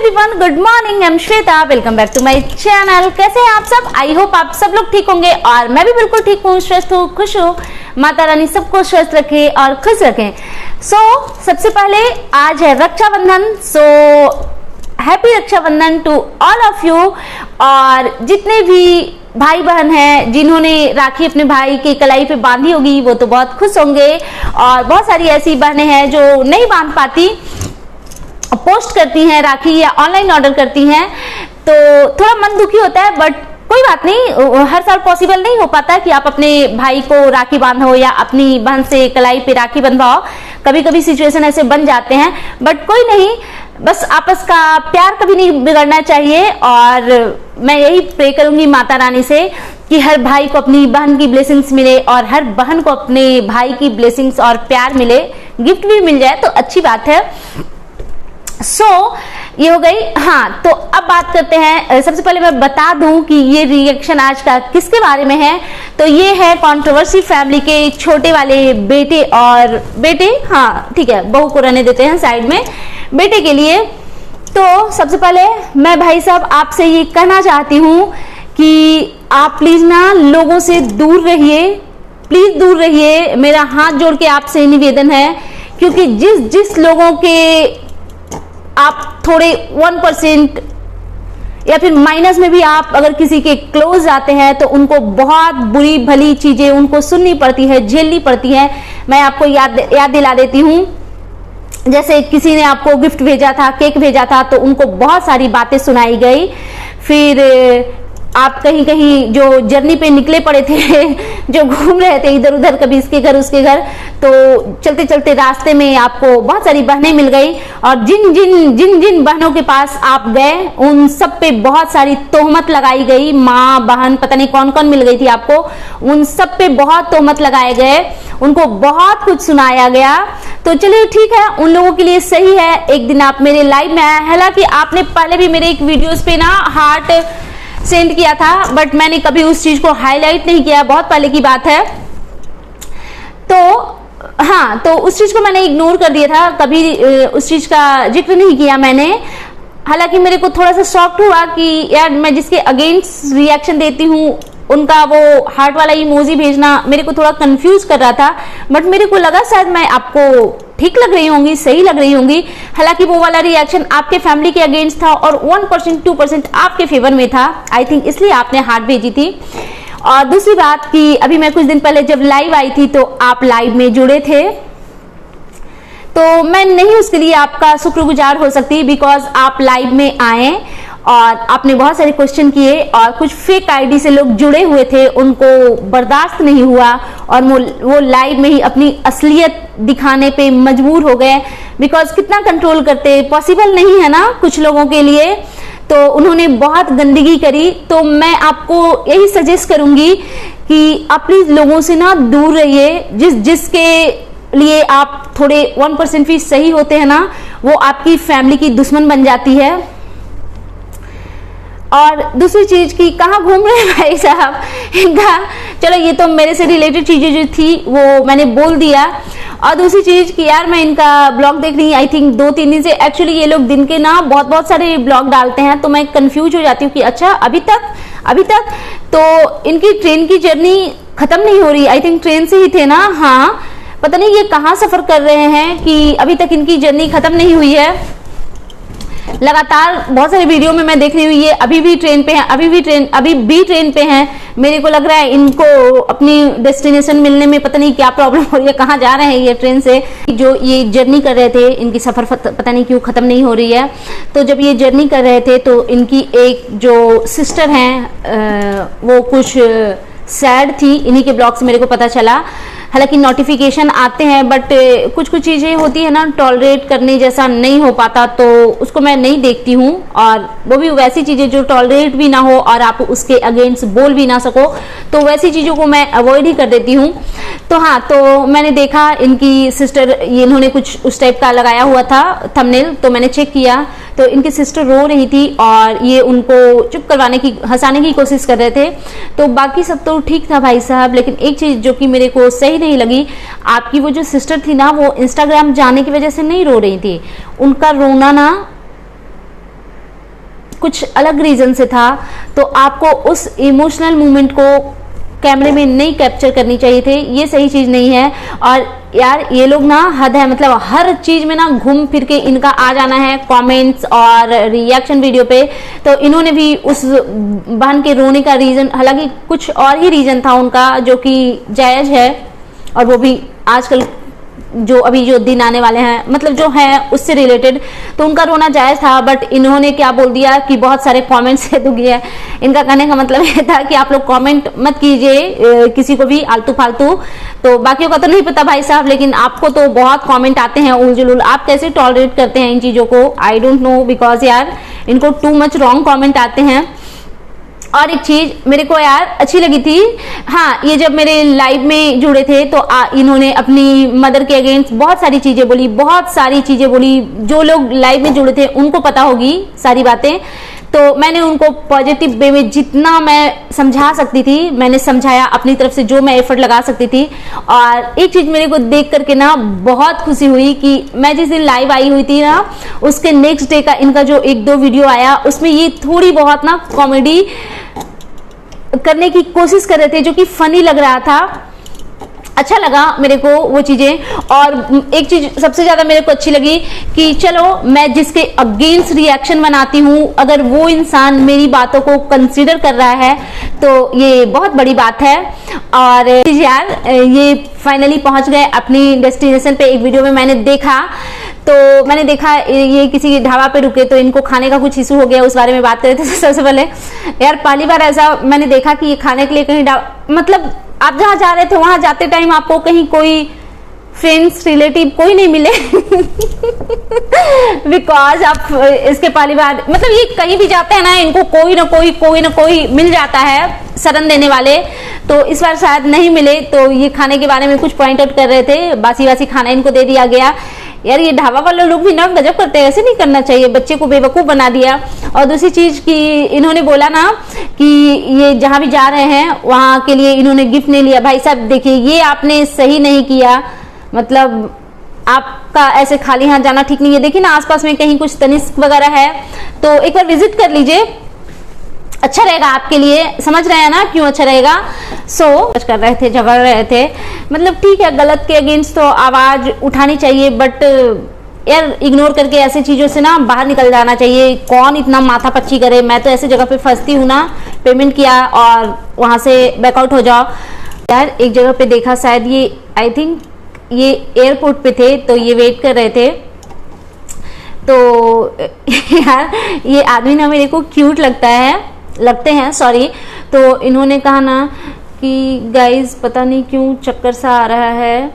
Everyone, good morning. I am Shweta, welcome back to my channel. कैसे हैं आप सब? आई होप आप सब लोग ठीक होंगे और मैं भी बिल्कुल ठीक हूँ, स्वस्थ हूँ, खुश हूँ। माता रानी सबको स्वस्थ रखे और खुश रखें। सबसे पहले आज है Raksha Bandhan. Happy Raksha Bandhan to all of you. और जितने भी भाई बहन हैं जिन्होंने राखी अपने भाई की कलाई पे बांधी होगी वो तो बहुत खुश होंगे, और बहुत सारी ऐसी बहनें हैं जो नहीं बांध पाती, पोस्ट करती हैं राखी या ऑनलाइन ऑर्डर करती हैं, तो थोड़ा मन दुखी होता है। बट कोई बात नहीं, हर साल पॉसिबल नहीं हो पाता कि आप अपने भाई को राखी बांधो या अपनी बहन से कलाई पे राखी बंधवाओ। कभी कभी सिचुएशन ऐसे बन जाते हैं, बट कोई नहीं, बस आपस का प्यार कभी नहीं बिगड़ना चाहिए। और मैं यही प्रे करूंगी माता रानी से कि हर भाई को अपनी बहन की ब्लेसिंग्स मिले और हर बहन को अपने भाई की ब्लेसिंग्स और प्यार मिले, गिफ्ट भी मिल जाए तो अच्छी बात है। ये हो गई। हाँ, तो अब बात करते हैं। सबसे पहले मैं बता दूं कि ये रिएक्शन आज का किसके बारे में है। तो ये है कंट्रोवर्सी फैमिली के छोटे वाले बेटे और बेटे, हाँ ठीक है, बहू को रहने देते हैं साइड में, बेटे के लिए। तो सबसे पहले मैं भाई साहब आपसे ये कहना चाहती हूँ कि आप प्लीज ना लोगों से दूर रहिए, प्लीज दूर रहिए। मेरा हाथ जोड़ के आपसे निवेदन है, क्योंकि जिस लोगों के आप थोड़े 1% या फिर माइनस में भी आप अगर किसी के क्लोज जाते हैं तो उनको बहुत बुरी भली चीजें उनको सुननी पड़ती है, झेलनी पड़ती है। मैं आपको याद दिला देती हूँ, जैसे किसी ने आपको गिफ्ट भेजा था, केक भेजा था, तो उनको बहुत सारी बातें सुनाई गई। फिर आप कहीं कहीं जो जर्नी पे निकले पड़े थे, जो घूम रहे थे इधर उधर, कभी इसके घर उसके घर, तो चलते चलते रास्ते में आपको बहुत सारी बहनें मिल गई, और जिन बहनों के पास आप गए उन सब पे बहुत सारी तोहमत लगाई गई। माँ बहन पता नहीं कौन कौन मिल गई थी आपको, उन सब पे बहुत तोहमत लगाए गए, उनको बहुत कुछ सुनाया गया। तो चलिए ठीक है, उन लोगों के लिए सही है, एक दिन आप मेरे लाइव में आए। हालांकि आपने पहले भी मेरे एक वीडियोस पे ना हार्ट सेंड किया था, बट मैंने कभी उस चीज को हाईलाइट नहीं किया, बहुत पहले की बात है। तो हाँ, तो उस चीज को मैंने इग्नोर कर दिया था, कभी उस चीज का जिक्र नहीं किया मैंने। हालांकि मेरे को थोड़ा सा शॉक हुआ कि यार मैं जिसके अगेंस्ट रिएक्शन देती हूँ उनका वो हार्ट वाला इमोजी भेजना मेरे को थोड़ा कंफ्यूज कर रहा था, बट मेरे को लगा शायद मैं आपको ठीक लग रही होंगी, सही लग रही होंगी। हालांकि वो वाला रिएक्शन आपके फैमिली के अगेंस्ट था और 1% 2% आपके फेवर में था, आई थिंक, इसलिए आपने हार्ट भेजी थी। और दूसरी बात कि अभी मैं कुछ दिन पहले जब लाइव आई थी तो आप लाइव में जुड़े थे, तो मैं नहीं उसके लिए आपका शुक्रगुजार हो सकती, बिकॉज आप लाइव में आए और आपने बहुत सारे क्वेश्चन किए, और कुछ फेक आईडी से लोग जुड़े हुए थे, उनको बर्दाश्त नहीं हुआ और वो लाइव में ही अपनी असलियत दिखाने पे मजबूर हो गए। बिकॉज कितना कंट्रोल करते, पॉसिबल नहीं है ना कुछ लोगों के लिए, तो उन्होंने बहुत गंदगी करी। तो मैं आपको यही सजेस्ट करूंगी कि आप प्लीज लोगों से ना दूर रहिए। जिसके लिए आप थोड़े 1% भी सही होते हैं ना, वो आपकी फैमिली की दुश्मन बन जाती है। और दूसरी चीज की कहाँ घूम रहे हैं भाई साहब इनका, चलो ये तो मेरे से रिलेटेड चीजें जो थी वो मैंने बोल दिया। और दूसरी चीज कि यार मैं इनका ब्लॉग देख रही, आई थिंक 2-3 दिन से। एक्चुअली ये लोग दिन के ना बहुत सारे ब्लॉग डालते हैं, तो मैं कंफ्यूज हो जाती हूँ कि अच्छा अभी तक तो इनकी ट्रेन की जर्नी खत्म नहीं हो रही। आई थिंक ट्रेन से ही थे ना, हाँ, पता नहीं ये कहाँ सफर कर रहे हैं कि अभी तक इनकी जर्नी खत्म नहीं हुई है। लगातार बहुत सारे वीडियो में मैं देख रही हूँ ये अभी भी ट्रेन पे हैं, अभी भी ट्रेन पे हैं। मेरे को लग रहा है इनको अपनी डेस्टिनेशन मिलने में पता नहीं क्या प्रॉब्लम हो रही है, कहाँ जा रहे हैं ये ट्रेन से। जो ये जर्नी कर रहे थे, इनकी सफर पता नहीं क्यों खत्म नहीं हो रही है। तो जब ये जर्नी कर रहे थे तो इनकी एक जो सिस्टर हैं वो कुछ सैड थी, इन्हीं के ब्लॉग से मेरे को पता चला। हालांकि नोटिफिकेशन आते हैं, बट कुछ चीजें होती है ना, टॉलरेट करने जैसा नहीं हो पाता, तो उसको मैं नहीं देखती हूँ। और वो भी वैसी चीजें जो टॉलरेट भी ना हो और आप उसके अगेंस्ट बोल भी ना सको, तो वैसी चीजों को मैं अवॉइड ही कर देती हूँ। तो हाँ, तो मैंने देखा इनकी सिस्टर, इन्होंने कुछ उस टाइप का लगाया हुआ था थंबनेल, तो मैंने चेक किया तो इनकी सिस्टर रो रही थी और ये उनको चुप करवाने की, हंसाने की कोशिश कर रहे थे। तो बाकी सब तो ठीक था भाई साहब, लेकिन एक चीज जो कि मेरे को सही नहीं लगी, आपकी वो जो सिस्टर थी ना, वो इंस्टाग्राम जाने की वजह से नहीं रो रही थी। उनका रोना ना कुछ अलग रीजन से था, तो आपको उस इमोशनल मोमेंट को कैमरे में नहीं कैप्चर करनी चाहिए थे, ये सही चीज नहीं है। और यार ये लोग ना हद है, मतलब हर चीज में ना घूम फिर के इनका आ जाना है कमेंट्स और रिएक्शन वीडियो पे। तो इन्होंने भी उस बहन के रोने का रीजन, हालांकि कुछ और ही रीजन था उनका जो कि जायज है, और वो भी आजकल जो अभी जो दिन आने वाले हैं, मतलब जो है उससे रिलेटेड, तो उनका रोना जायज था। बट इन्होंने क्या बोल दिया कि बहुत सारे कमेंट से दुखी है। इनका कहने का मतलब ये था कि आप लोग कमेंट मत कीजिए किसी को भी आलतू फालतू। तो बाकियों का तो नहीं पता भाई साहब, लेकिन आपको तो बहुत कमेंट आते हैं उलझुल। आप कैसे टॉलरेट करते हैं इन चीजों को, आई डोंट नो, बिकॉज यार इनको टू मच रॉन्ग कमेंट आते हैं। और एक चीज मेरे को यार अच्छी लगी थी, हाँ, ये जब मेरे लाइव में जुड़े थे तो इन्होंने अपनी मदर के अगेंस्ट बहुत सारी चीजें बोली, बहुत सारी चीजें बोली। जो लोग लाइव में जुड़े थे उनको पता होगी सारी बातें। तो मैंने उनको पॉजिटिव वे में जितना मैं समझा सकती थी मैंने समझाया, अपनी तरफ से जो मैं एफर्ट लगा सकती थी। और एक चीज मेरे को देख करके ना बहुत खुशी हुई कि मैं जिस दिन लाइव आई हुई थी ना, उसके नेक्स्ट डे का इनका जो 1-2 वीडियो आया, उसमें ये थोड़ी बहुत ना कॉमेडी करने की कोशिश कर रहे थे, जो कि फनी लग रहा था। अच्छा लगा मेरे को वो चीजें। और एक चीज सबसे ज्यादा मेरे को अच्छी लगी कि चलो मैं जिसके अगेंस्ट रिएक्शन बनाती हूँ, अगर वो इंसान मेरी बातों को कंसीडर कर रहा है तो ये बहुत बड़ी बात है। और यार ये फाइनली पहुंच गए अपनी डेस्टिनेशन पे। एक वीडियो में मैंने देखा ये किसी ढाबा पे रुके, तो इनको खाने का कुछ इशू हो गया, उस बारे में बात कर रहे थे। तो सबसे पहले यार पहली बार ऐसा मैंने देखा कि ये खाने के लिए कहीं मतलब आप जहाँ जा रहे थे वहां जाते टाइम आपको कहीं कोई फ्रेंड्स रिलेटिव कोई नहीं मिले बिकॉज आप इसके पहली बार, मतलब ये कहीं भी जाते हैं ना, इनको कोई ना कोई मिल जाता है शरण देने वाले। तो इस बार शायद नहीं मिले, तो ये खाने के बारे में कुछ पॉइंट आउट कर रहे थे। बासी खाना इनको दे दिया गया। यार ये ढाबा वाले लोग भी ना गजब करते हैं, ऐसे नहीं करना चाहिए, बच्चे को बेवकूफ बना दिया। और दूसरी चीज कि इन्होंने बोला ना कि ये जहां भी जा रहे हैं वहां के लिए इन्होंने गिफ्ट नहीं लिया। भाई साहब देखिए, ये आपने सही नहीं किया, मतलब आपका ऐसे खाली हाथ जाना ठीक नहीं है। देखिए ना आसपास में कहीं कुछ तनिष्क वगैरह है, तो एक बार विजिट कर लीजिए, अच्छा रहेगा आपके लिए। समझ रहे हैं ना क्यों अच्छा रहेगा। कर रहे थे, झगड़ रहे थे, मतलब ठीक है, गलत के अगेंस्ट तो आवाज उठानी चाहिए, बट यार इग्नोर करके ऐसी चीजों से ना बाहर निकल जाना चाहिए। कौन इतना माथा पच्ची करे। मैं तो ऐसी जगह पे फंसती हूँ ना, पेमेंट किया और वहां से बैकआउट हो जाओ। यार एक जगह पे देखा, शायद ये आई थिंक ये एयरपोर्ट पे थे, तो ये वेट कर रहे थे। तो यार ये आदमी ना मेरे को क्यूट लगते हैं सॉरी। तो इन्होंने कहा ना कि गाइज पता नहीं क्यों चक्कर सा आ रहा है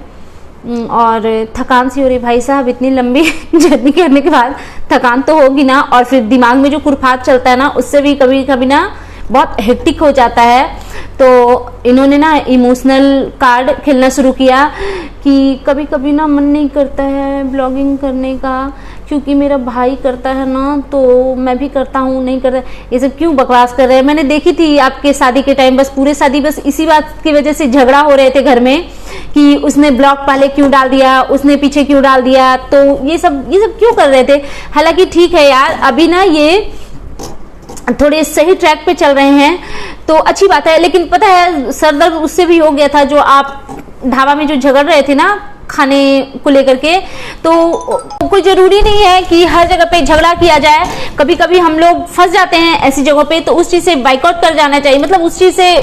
और थकान सी हो रही। भाई साहब इतनी लंबी जर्नी करने के बाद थकान तो होगी ना, और फिर दिमाग में जो खुरफात चलता है ना, उससे भी कभी कभी ना बहुत हेक्टिक हो जाता है। तो इन्होंने ना इमोशनल कार्ड खेलना शुरू किया कि कभी कभी ना मन नहीं करता है ब्लॉगिंग करने का, क्योंकि मेरा भाई करता है ना, तो मैं भी करता हूँ, नहीं करता। ये सब क्यों बकवास कर रहे हैं। मैंने देखी थी आपके शादी के टाइम, बस पूरे शादी बस इसी बात की वजह से झगड़ा हो रहे थे घर में कि उसने ब्लॉग पहले क्यों डाल दिया, उसने पीछे क्यों डाल दिया। तो ये सब क्यों कर रहे थे। हालांकि ठीक है यार, अभी ना ये थोड़े सही ट्रैक पे चल रहे हैं तो अच्छी बात है। लेकिन पता है सरदर्द उससे भी हो गया था, जो आप ढाबा में जो झगड़ रहे थे ना खाने को लेकर के। तो कोई जरूरी नहीं है कि हर जगह पे झगड़ा किया जाए, कभी कभी हम लोग फंस जाते हैं ऐसी जगहों पे, तो उस चीज से बाइकआउट कर जाना चाहिए, मतलब उस चीज से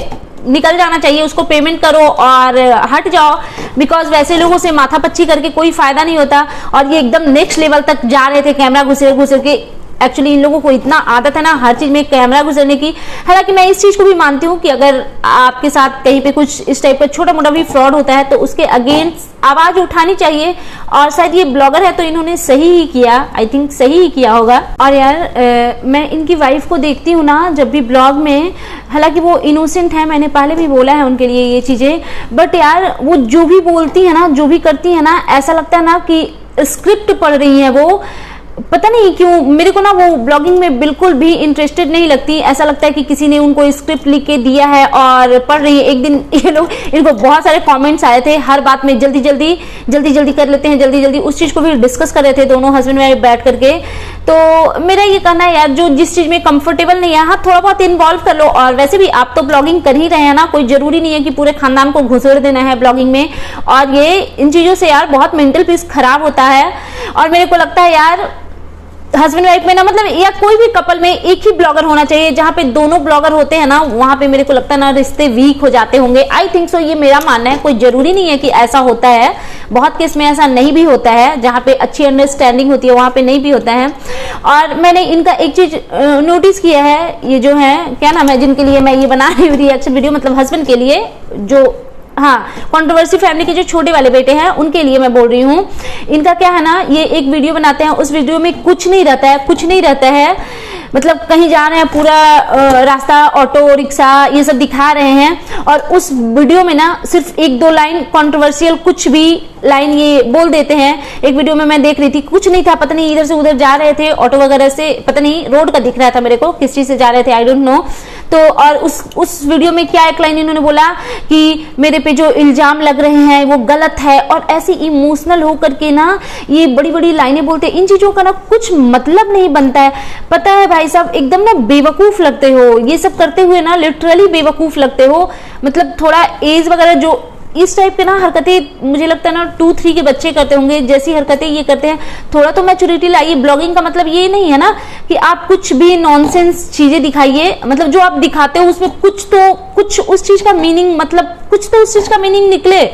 निकल जाना चाहिए, उसको पेमेंट करो और हट जाओ। बिकॉज वैसे लोगों से माथा पच्ची करके कोई फायदा नहीं होता। और ये एकदम नेक्स्ट लेवल तक जा रहे थे, कैमरा घुसेर के। एक्चुअली इन लोगों को इतना आदत है ना हर चीज में कैमरा गुजरने की। हालांकि मैं इस चीज को भी मानती हूँ कि अगर आपके साथ कहीं पे कुछ इस टाइप का छोटा मोटा भी फ्रॉड होता है तो उसके अगेंस्ट आवाज उठानी चाहिए। और शायद ये ब्लॉगर है तो इन्होंने सही ही किया, आई थिंक सही ही किया होगा। और यार मैं इनकी वाइफ को देखती हूँ ना जब भी ब्लॉग में, हालांकि वो इनोसेंट है, मैंने पहले भी बोला है उनके लिए ये चीजें, बट यार वो जो भी बोलती है ना, जो भी करती है ना, ऐसा लगता है ना कि स्क्रिप्ट पढ़ रही है वो। पता नहीं क्यों मेरे को ना वो ब्लॉगिंग में बिल्कुल भी इंटरेस्टेड नहीं लगती। ऐसा लगता है कि किसी ने उनको स्क्रिप्ट लिख के दिया है और पढ़ रही है। एक दिन ये लोग, इनको बहुत सारे कमेंट्स आए थे, हर बात में जल्दी जल्दी कर लेते हैं, जल्दी जल्दी उस चीज को भी डिस्कस कर रहे थे दोनों हस्बैंड वाइफ बैठ करके। तो मेरा ये कहना है यार, जो जिस चीज में कंफर्टेबल नहीं है, हाँ थोड़ा बहुत इन्वॉल्व कर लो। और वैसे भी आप तो ब्लॉगिंग कर ही रहे हैं ना, कोई जरूरी नहीं है कि पूरे खानदान को घुसेड़ देना है ब्लॉगिंग में। और ये इन चीजों से यार बहुत मेंटल पीस खराब होता है। और मेरे को लगता है यार हस्बैंड वाइफ में ना, मतलब या कोई भी कपल में एक ही ब्लॉगर होना चाहिए। जहां पे दोनों ब्लॉगर होते हैं ना, वहां पे मेरे को लगता है ना रिश्ते वीक हो जाते होंगे। आई थिंक सो, ये मेरा मानना है। कोई जरूरी नहीं है कि ऐसा होता है, बहुत केस में ऐसा नहीं भी होता है। जहां पे अच्छी अंडरस्टैंडिंग होती है वहां पे नहीं भी होता है। और मैंने इनका एक चीज नोटिस किया है, ये जो है क्या नाम है जिनके लिए मैं ये बना रही हूँ रिएक्शन वीडियो, मतलब हस्बैंड के लिए, जो हाँ कंट्रोवर्सी फैमिली के जो छोटे वाले बेटे हैं उनके लिए मैं बोल रही हूँ। इनका क्या है ना, ये एक वीडियो बनाते हैं, उस वीडियो में कुछ नहीं रहता है, मतलब कहीं जा रहे हैं, पूरा रास्ता ऑटो रिक्शा ये सब दिखा रहे हैं। और उस वीडियो में ना सिर्फ एक दो लाइन कंट्रोवर्शियल कुछ भी लाइन ये बोल देते हैं। एक वीडियो में मैं देख रही थी, कुछ नहीं था, पता नहीं इधर से उधर जा रहे थे ऑटो वगैरह से, पता नहीं रोड का दिख रहा था मेरे को, किस चीज से जा रहे थे आई डोंट नो। तो और उस वीडियो में क्या एक लाइन इन्होंने बोला कि मेरे पे जो इल्जाम लग रहे हैं वो गलत है। और ऐसे इमोशनल होकर के ना ये बड़ी बड़ी लाइनें बोलते हैं। इन चीजों का ना कुछ मतलब नहीं बनता है। पता है भाई साहब, एकदम ना बेवकूफ लगते हो ये सब करते हुए ना, लिटरली बेवकूफ लगते हो। मतलब थोड़ा एज वगैरह जो इस टाइप के ना हरकतें मुझे लगता है ना 2-3 के बच्चे करते होंगे, जैसी हरकतें ये करते हैं। थोड़ा तो मैच्योरिटी लाइए। ब्लॉगिंग का मतलब ये नहीं है ना कि आप कुछ भी नॉनसेंस चीजें दिखाइए। मतलब जो आप दिखाते हो उसमें कुछ उस चीज का मीनिंग, मतलब कुछ तो उस चीज का मीनिंग निकले।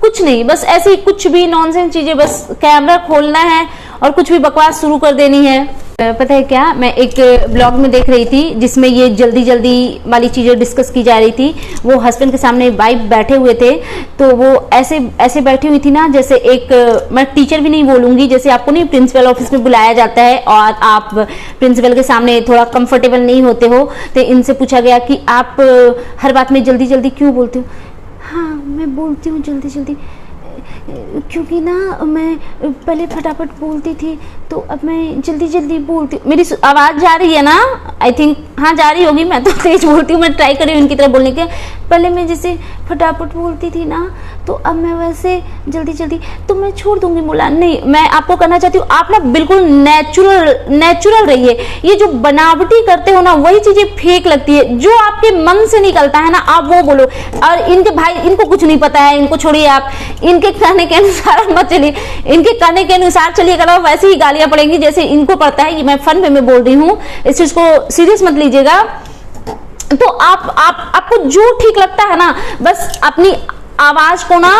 कुछ नहीं, बस ऐसे ही कुछ भी नॉनसेंस चीजें, बस कैमरा खोलना है और कुछ भी बकवास शुरू कर देनी है। पता है क्या, मैं एक ब्लॉग में देख रही थी जिसमें ये जल्दी जल्दी वाली चीजें डिस्कस की जा रही थी। वो हस्बैंड के सामने वाइफ बैठे हुए थे, तो वो ऐसे बैठी हुई थी ना, जैसे एक, मैं टीचर भी नहीं बोलूंगी, जैसे आपको नहीं प्रिंसिपल ऑफिस में बुलाया जाता है और आप प्रिंसिपल के सामने थोड़ा कंफर्टेबल नहीं होते हो, तो इनसे पूछा गया कि आप हर बात में जल्दी जल्दी क्यों बोलते हो। हाँ मैं बोलती हूँ जल्दी जल्दी, क्योंकि ना मैं पहले फटाफट बोलती थी, तो अब मैं जल्दी जल्दी बोलती हूँ। मेरी आवाज़ जा रही है ना, आई थिंक हाँ जा रही होगी। मैं तो तेज बोलती हूँ, मैं ट्राई कर रही हूँ इनकी तरह बोलने के। पहले मैं जैसे फटाफट बोलती थी ना, तो अब मैं वैसे जल्दी जल्दी, तो मैं छोड़ दूंगी बोला। नहीं, मैं आपको कहना चाहती हूँ, आप ना बिल्कुल नेचुरल रहिए। ये जो बनावटी करते हो ना, वही चीजें फेक लगती है। जो आपके मन से निकलता है ना, आप वो बोलो। और इनके भाई, इनको कुछ नहीं पता है, इनको छोड़िए आप, इनके कहने के अनुसार मत चलिए, इनके कहने के अनुसार चलिए, अगर वैसे ही गालियां पड़ेंगी जैसे इनको पड़ता है। ये मैं फन वे में बोल रही हूँ, इस चीज को सीरियस मत लीजिएगा। तो आपको जो ठीक लगता है ना, बस अपनी आवाज को ना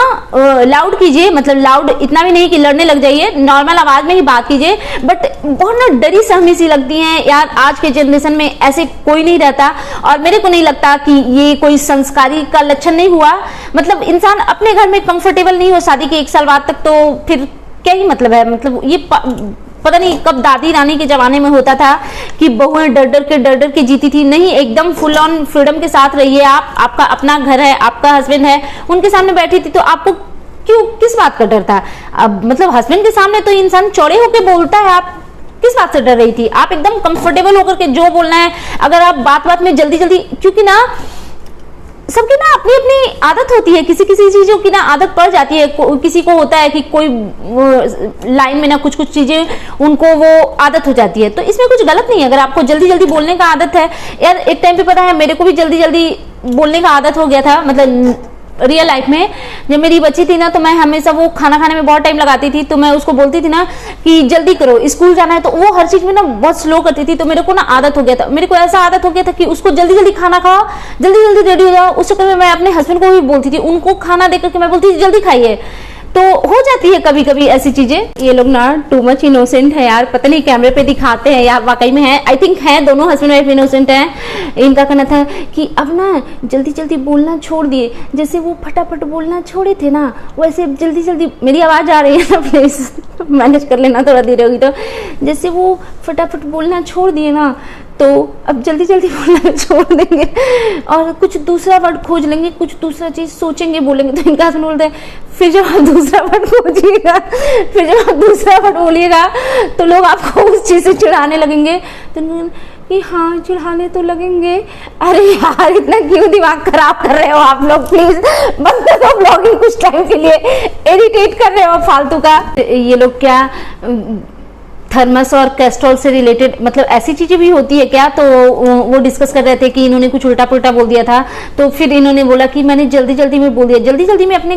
लाउड कीजिए। मतलब लाउड इतना भी नहीं कि लड़ने लग जाइए, नॉर्मल आवाज में ही बात कीजिए। बट बहुत ना डरी सहमी सी लगती हैं यार, आज के जनरेशन में ऐसे कोई नहीं रहता। और मेरे को नहीं लगता कि ये कोई संस्कारी का लक्षण नहीं हुआ। मतलब इंसान अपने घर में कंफर्टेबल नहीं हो शादी के 1 साल बाद तक, तो फिर क्या ही मतलब है। मतलब ये पता नहीं कब दादी रानी के जमाने में होता था कि बहुएं डर डर के जीती थी। नहीं, एकदम फुल ऑन फ्रीडम के साथ रहिए आप। आपका अपना घर है, आपका हस्बैंड है, उनके सामने बैठी थी, तो आपको क्यों, किस बात का डर था? अब मतलब हस्बैंड के सामने तो इंसान चौड़े होकर बोलता है, आप किस बात से डर रही थी? आप एकदम कंफर्टेबल होकर के जो बोलना है। अगर आप बात में जल्दी जल्दी, क्योंकि ना सबकी ना अपनी अपनी आदत होती है, किसी किसी चीजों की ना आदत पड़ जाती है। किसी को होता है कि कोई लाइन में ना कुछ चीजें उनको वो आदत हो जाती है, तो इसमें कुछ गलत नहीं है। अगर आपको जल्दी जल्दी बोलने का आदत है यार, एक टाइम पे पता है मेरे को भी जल्दी जल्दी बोलने का आदत हो गया था। मतलब रियल लाइफ में जब मेरी बच्ची थी ना, तो मैं हमेशा, वो खाना खाने में बहुत टाइम लगाती थी, तो मैं उसको बोलती थी ना कि जल्दी करो स्कूल जाना है, तो वो हर चीज में ना बहुत स्लो करती थी। तो मेरे को ना आदत हो गया था, मेरे को ऐसा आदत हो गया था कि उसको जल्दी जल्दी खाना खाओ, जल्दी जल्दी रेडी हो जाओ। उस चक्कर में मैं अपने हस्बैंड को भी बोलती थी, उनको खाना देकर के मैं बोलती थी जल्दी खाइए। तो हो जाती है कभी कभी ऐसी चीजें। ये लोग ना टू मच इनोसेंट है यार, पता नहीं कैमरे पे दिखाते हैं या वाकई में है। आई थिंक है, दोनों हस्बैंड वाइफ इनोसेंट हैं। इनका कहना था कि अब ना जल्दी जल्दी बोलना छोड़ दिए, जैसे वो फटाफट बोलना छोड़े थे ना, वैसे जल्दी जल्दी, मेरी आवाज आ रही है ना प्लीज मैनेज कर लेना, थोड़ा धीरे होगी तो। जैसे वो फटाफट बोलना छोड़ दिए ना, तो अब जल्दी जल्दी बोलना छोड़ देंगे और कुछ दूसरा वर्ड खोज लेंगे, कुछ दूसरा चीज सोचेंगे बोलेंगे। तो इनका हस्बैंड बोलते हैं फिर जब आप दूसरा वर्ड खोजिएगा, फिर जब आप दूसरा वर्ड बोलिएगा तो लोग आपको उस चीज से चिढ़ाने लगेंगे। तो कि हाँ चिढ़ाने तो लगेंगे। अरे यार इतना क्यों दिमाग खराब कर रहे हो आप लोग, प्लीज बंद कर दो ब्लॉगिंग कुछ टाइम के लिए, इरिटेट कर रहे हो फालतू का। ये लोग क्या थर्मस और कैस्ट्रॉल से रिलेटेड मतलब ऐसी चीजें भी होती है क्या, तो वो डिस्कस कर रहे थे कि इन्होंने कुछ उल्टा पुल्टा बोल दिया था। तो फिर इन्होंने बोला कि मैंने जल्दी जल्दी में बोल दिया, जल्दी जल्दी में अपने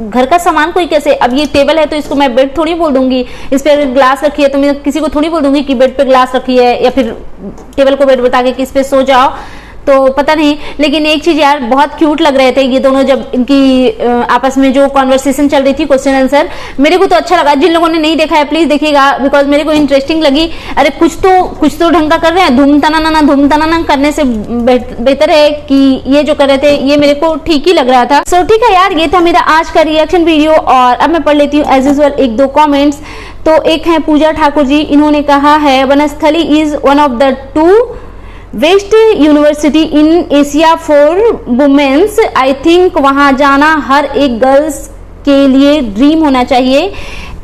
घर का सामान कोई कैसे, अब ये टेबल है तो इसको मैं बेड थोड़ी बोल दूंगी, इस पे ग्लास रखी है तो मैं किसी को थोड़ी बोल दूंगी कि बेड पे ग्लास रखी है, या फिर टेबल को बेड बता के कि इस पे सो जाओ। तो पता नहीं, लेकिन एक चीज यार बहुत क्यूट लग रहे थे ये दोनों, जब इनकी आपस में जो कॉन्वर्सेशन चल रही थी क्वेश्चन आंसर, मेरे को तो अच्छा लगा। जिन लोगों ने नहीं देखा है प्लीज देखिएगा, बिकॉज मेरे को इंटरेस्टिंग लगी। अरे कुछ तो ढंग का कर रहे हैं, धूम तनाना करने से बेहतर है कि ये जो कर रहे थे ये मेरे को ठीक ही लग रहा था। सो ठीक है यार, ये था मेरा आज का रिएक्शन वीडियो। और अब मैं पढ़ लेती हूँ एज यूजुअल एक दो कॉमेंट्स। तो एक है पूजा ठाकुर जी, इन्होंने कहा है Banasthali is one of the 2 best university in Asia for womens. I think वहां जाना हर एक गर्ल्स के लिए ड्रीम होना चाहिए।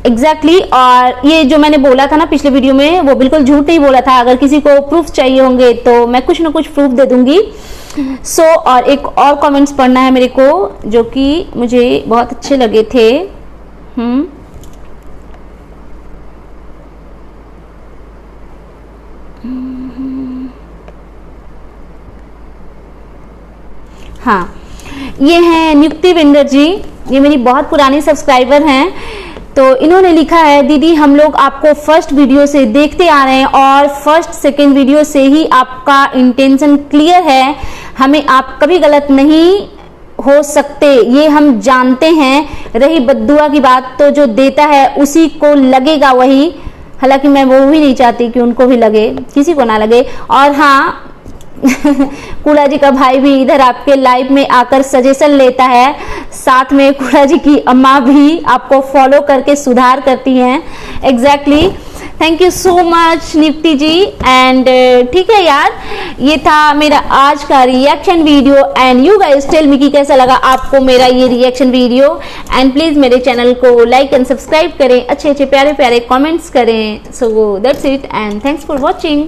एग्जैक्टली और ये जो मैंने बोला था ना पिछले वीडियो में, वो बिल्कुल झूठ नहीं बोला था। अगर किसी को प्रूफ चाहिए होंगे तो मैं कुछ ना कुछ प्रूफ दे दूंगी। सो और एक और कमेंट्स पढ़ना है मेरे को जो कि मुझे बहुत अच्छे लगे थे। हाँ, ये हैं नियुक्ति विंडर जी, ये मेरी बहुत पुरानी सब्सक्राइबर हैं। तो इन्होंने लिखा है दीदी हम लोग आपको फर्स्ट वीडियो से देखते आ रहे हैं और फर्स्ट सेकंड वीडियो से ही आपका इंटेंशन क्लियर है, हमें आप कभी गलत नहीं हो सकते ये हम जानते हैं। रही बद्दुआ की बात, तो जो देता है उसी को लगेगा वही, हालांकि मैं वो भी नहीं चाहती कि उनको भी लगे, किसी को ना लगे। और हाँ कूड़ा जी का भाई भी इधर आपके लाइव में आकर सजेशन लेता है, साथ में कूड़ा जी की अम्मा भी आपको फॉलो करके सुधार करती हैं। Exactly, thank you so much नियुक्ति जी। एंड ठीक है यार, ये था मेरा आज का reaction video. And you guys tell me कि कैसा लगा आपको मेरा ये रिएक्शन वीडियो। एंड प्लीज मेरे चैनल को लाइक एंड सब्सक्राइब करें, अच्छे अच्छे प्यारे प्यारे कमेंट्स करें। So that's it and thanks for watching.